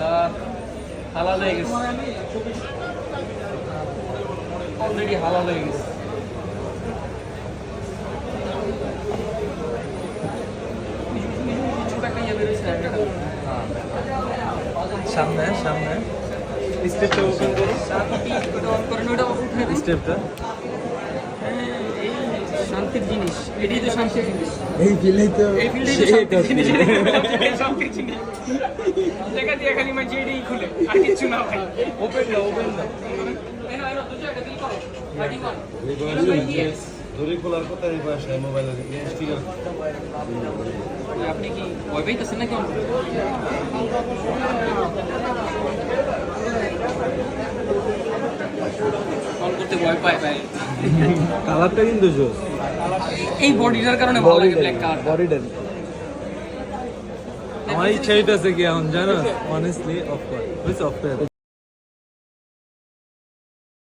আলহামদুলিল্লাহ হালাল হয়ে গেছে, অলরেডি হালাল হয়ে গেছে। ছোট একটা ইয়ে বেরোচ্ছে না, সামনে সামনে স্টেপটা ওপেন করো, স্টেপটা এই শান্তির জিনিস, এটাই তো শান্তির জিনিস, এই ফিলেই তো এই ফিল্ডেই তো শান্তির জিনিস, এই শান্তির জিনিস। জায়গা দিয়ে খালি মাঝে এটাই খুলে আর কিছু না ভাই। ওপেন না ওপেন না দড়ি খোলার কথা এই ভাষায় মোবাইলে স্টিকার আপনি কি ভয় পাইতেছেন নাকি? কল করতে ভয় পায় ভাই, কালারটা কিন্তু জোস, এই বডিটার কারণে ভালো লাগে ব্ল্যাক কালার। বডিটা আমার ইচ্ছা হইতাছে কি এখন জানো, অনেস্টলি অফ কর, অফ করে